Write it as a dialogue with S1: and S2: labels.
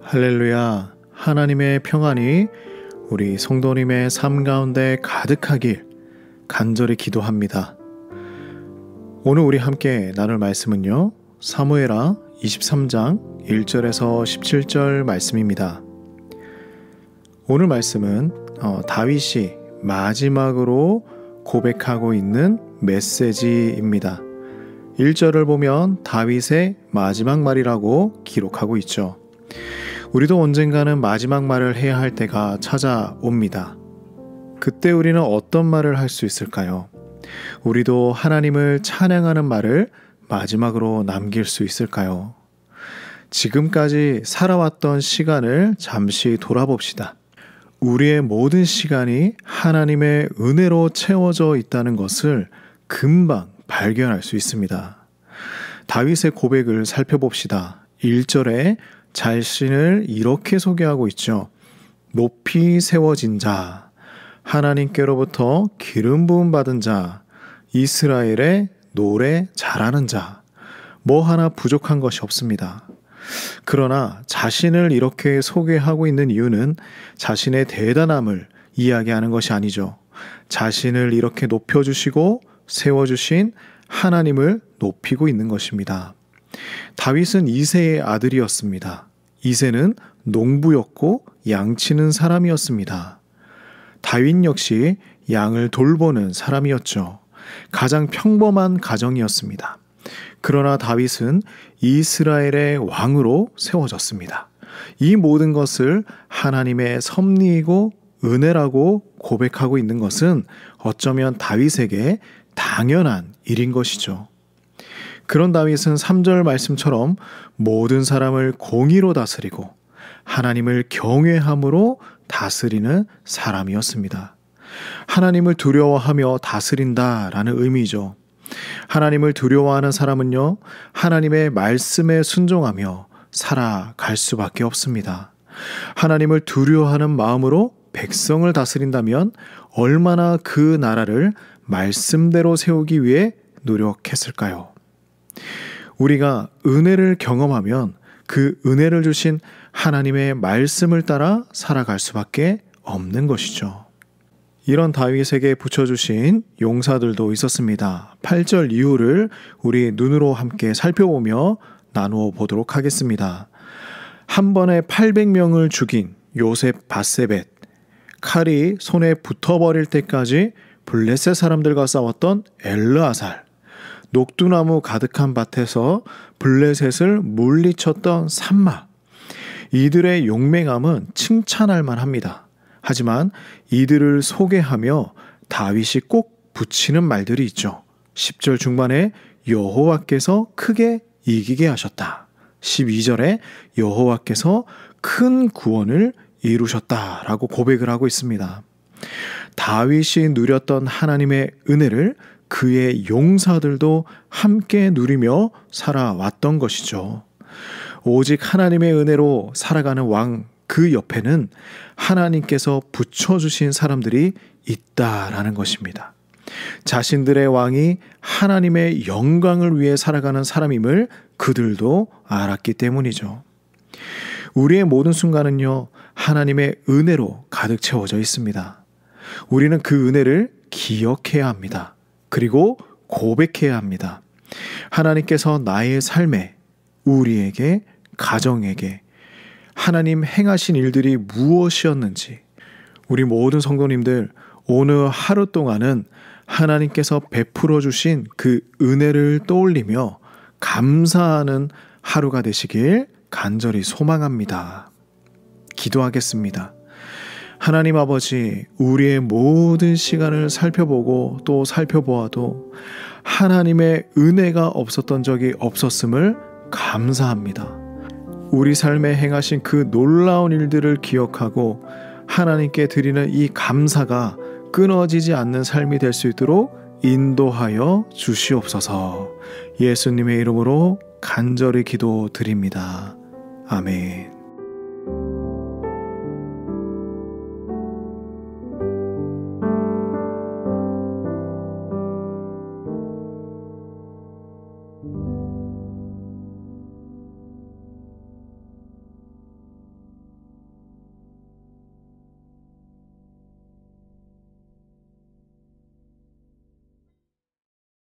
S1: 할렐루야. 하나님의 평안이 우리 성도님의 삶 가운데 가득하길 간절히 기도합니다. 오늘 우리 함께 나눌 말씀은요, 사무엘하 23장 1절에서 17절 말씀입니다. 오늘 말씀은 다윗이 마지막으로 고백하고 있는 메시지입니다. 1절을 보면 다윗의 마지막 말이라고 기록하고 있죠. 우리도 언젠가는 마지막 말을 해야 할 때가 찾아옵니다. 그때 우리는 어떤 말을 할 수 있을까요? 우리도 하나님을 찬양하는 말을 마지막으로 남길 수 있을까요? 지금까지 살아왔던 시간을 잠시 돌아봅시다. 우리의 모든 시간이 하나님의 은혜로 채워져 있다는 것을 금방 발견할 수 있습니다. 다윗의 고백을 살펴봅시다. 1절에 자신을 이렇게 소개하고 있죠. 높이 세워진 자, 하나님께로부터 기름 부음 받은 자, 이스라엘의 노래 잘하는 자, 뭐 하나 부족한 것이 없습니다. 그러나 자신을 이렇게 소개하고 있는 이유는 자신의 대단함을 이야기하는 것이 아니죠. 자신을 이렇게 높여주시고 세워주신 하나님을 높이고 있는 것입니다. 다윗은 이새의 아들이었습니다. 이새는 농부였고 양치는 사람이었습니다. 다윗 역시 양을 돌보는 사람이었죠. 가장 평범한 가정이었습니다. 그러나 다윗은 이스라엘의 왕으로 세워졌습니다. 이 모든 것을 하나님의 섭리이고 은혜라고 고백하고 있는 것은 어쩌면 다윗에게 당연한 일인 것이죠. 그런 다윗은 3절 말씀처럼 모든 사람을 공의로 다스리고 하나님을 경외함으로 다스리는 사람이었습니다. 하나님을 두려워하며 다스린다라는 의미죠. 하나님을 두려워하는 사람은요, 하나님의 말씀에 순종하며 살아갈 수밖에 없습니다. 하나님을 두려워하는 마음으로 백성을 다스린다면 얼마나 그 나라를 말씀대로 세우기 위해 노력했을까요? 우리가 은혜를 경험하면 그 은혜를 주신 하나님의 말씀을 따라 살아갈 수밖에 없는 것이죠. 이런 다윗에게 붙여주신 용사들도 있었습니다. 8절 이후를 우리 눈으로 함께 살펴보며 나누어 보도록 하겠습니다. 한 번에 800명을 죽인 요셉 바세벳, 칼이 손에 붙어버릴 때까지 블레셋 사람들과 싸웠던 엘르아살, 녹두나무 가득한 밭에서 블레셋을 물리쳤던 삼마, 이들의 용맹함은 칭찬할 만합니다. 하지만 이들을 소개하며 다윗이 꼭 붙이는 말들이 있죠. 10절 중반에 여호와께서 크게 이기게 하셨다. 12절에 여호와께서 큰 구원을 이루셨다라고 고백을 하고 있습니다. 다윗이 누렸던 하나님의 은혜를 그의 용사들도 함께 누리며 살아왔던 것이죠. 오직 하나님의 은혜로 살아가는 왕, 그 옆에는 하나님께서 붙여주신 사람들이 있다라는 것입니다. 자신들의 왕이 하나님의 영광을 위해 살아가는 사람임을 그들도 알았기 때문이죠. 우리의 모든 순간은요, 하나님의 은혜로 가득 채워져 있습니다. 우리는 그 은혜를 기억해야 합니다. 그리고 고백해야 합니다. 하나님께서 나의 삶에, 우리에게, 가정에게 하나님 행하신 일들이 무엇이었는지, 우리 모든 성도님들 오늘 하루 동안은 하나님께서 베풀어 주신 그 은혜를 떠올리며 감사하는 하루가 되시길 간절히 소망합니다. 기도하겠습니다. 하나님 아버지, 우리의 모든 시간을 살펴보고 또 살펴보아도 하나님의 은혜가 없었던 적이 없었음을 감사합니다. 우리 삶에 행하신 그 놀라운 일들을 기억하고 하나님께 드리는 이 감사가 끊어지지 않는 삶이 될 수 있도록 인도하여 주시옵소서. 예수님의 이름으로 간절히 기도드립니다. 아멘.